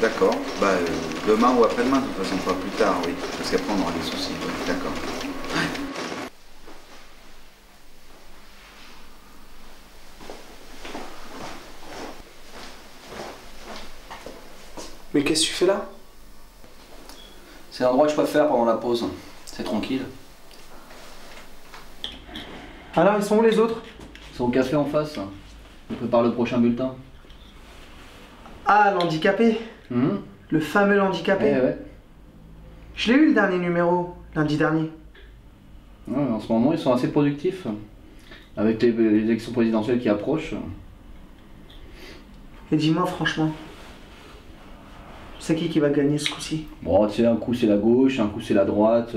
D'accord. Bah, demain ou après-demain, de toute façon, pas plus tard, oui. Parce qu'après, on aura des soucis. Oui. D'accord. Mais qu'est-ce que tu fais là? C'est l'endroit que je préfère pendant la pause. C'est tranquille. Alors, ils sont où les autres? Ils sont au café en face. On prépare le prochain bulletin. Ah, l'handicapé. Le fameux handicapé. Ouais. Je l'ai eu le dernier numéro, lundi dernier. Ouais, en ce moment, ils sont assez productifs. Avec les élections présidentielles qui approchent. Et dis-moi franchement, c'est qui va gagner ce coup-ci? Bon, tu sais, un coup c'est la gauche, un coup c'est la droite.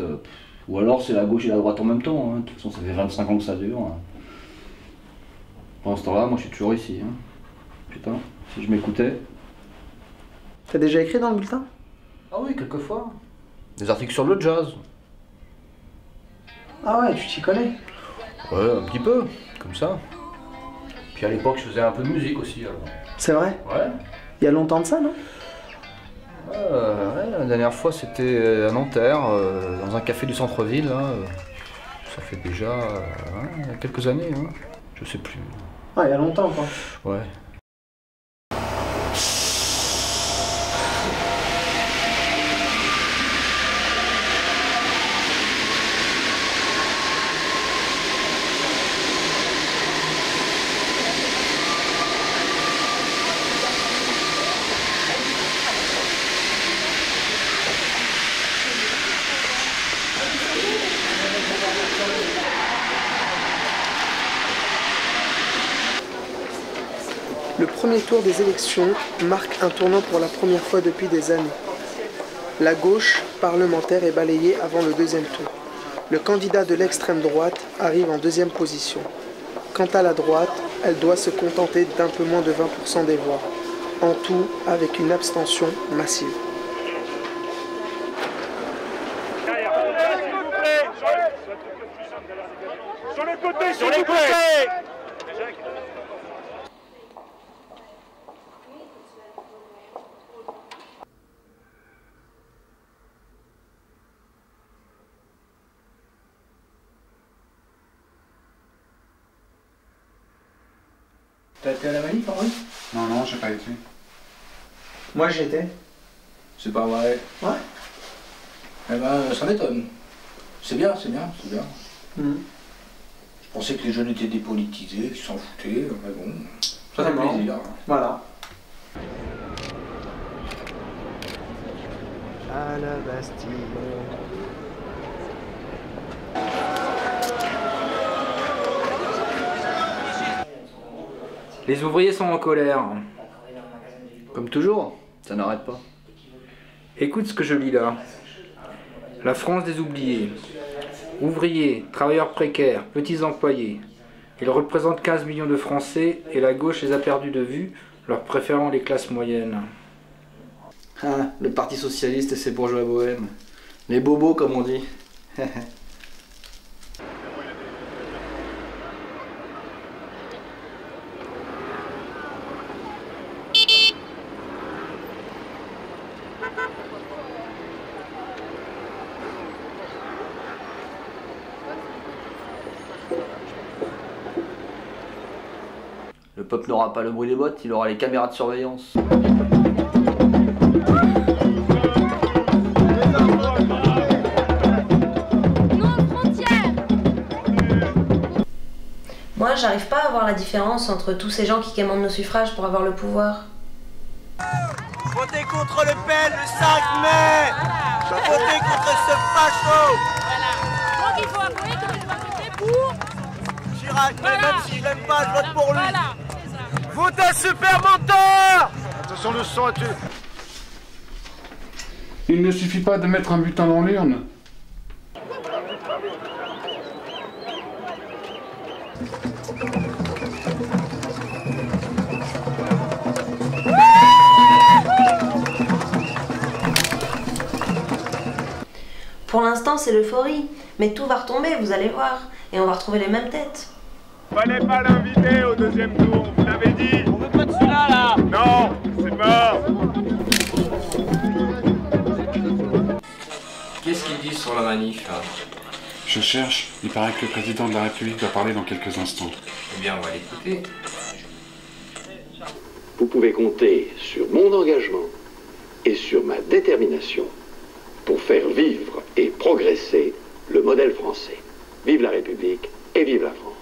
Ou alors c'est la gauche et la droite en même temps. Hein. De toute façon, ça fait 25 ans que ça dure. Hein. Pendant ce temps-là, moi je suis toujours ici. Hein. Putain, si je m'écoutais. T'as déjà écrit dans le bulletin? Ah oui, quelquefois. Des articles sur le jazz. Ah ouais, tu t'y connais? Ouais, un petit peu, comme ça. Puis à l'époque, je faisais un peu de musique aussi. Alors. C'est vrai? Ouais. Il y a longtemps de ça, non? Ouais, la dernière fois, c'était à Nanterre, dans un café du centre-ville. Ça fait déjà quelques années, hein. Je sais plus. Ouais, il y a longtemps, quoi. Ouais. Le premier tour des élections marque un tournant pour la première fois depuis des années. La gauche parlementaire est balayée avant le deuxième tour. Le candidat de l'extrême droite arrive en deuxième position. Quant à la droite, elle doit se contenter d'un peu moins de 20% des voix. En tout, avec une abstention massive. Sur les côtés. T'as été à la manif, Henri? Non, j'ai pas été. Moi, j'y étais. C'est pas vrai. Ouais. Eh ben, ça m'étonne. C'est bien. Mhm. Je pensais que les jeunes étaient dépolitisés, qu'ils s'en foutaient, mais bon, ça fait Vraiment. plaisir. Voilà. À la Bastille. Les ouvriers sont en colère. Comme toujours, ça n'arrête pas. Écoute ce que je lis là. La France des oubliés. Ouvriers, travailleurs précaires, petits employés. Ils représentent 15 millions de Français et la gauche les a perdus de vue, leur préférant les classes moyennes. Ah, le Parti Socialiste et ses bourgeois bohèmes. Les bobos, comme on dit. Le peuple n'aura pas le bruit des bottes, il aura les caméras de surveillance. Moi, j'arrive pas à voir la différence entre tous ces gens qui quémandent nos suffrages pour avoir le pouvoir. Votez contre Le Pen le 5 mai. Votez contre ce facho. Donc il faut avouer que je dois voter pour Chirac, mais même si je l'aime pas, je vote pour lui. Votez super menteur. Attention, le sang est... Il ne suffit pas de mettre un bulletin dans l'urne. Pour l'instant, c'est l'euphorie. Mais tout va retomber, vous allez voir. Et on va retrouver les mêmes têtes. Fallait pas l'inviter au deuxième tour, vous l'avez dit. On veut pas de celui-là, là. Non, c'est mort. Qu'est-ce qu'ils disent sur la manif là? Je cherche. Il paraît que le président de la République va parler dans quelques instants. Eh bien, on va l'écouter. Vous pouvez compter sur mon engagement et sur ma détermination pour faire vivre et progresser le modèle français. Vive la République et vive la France.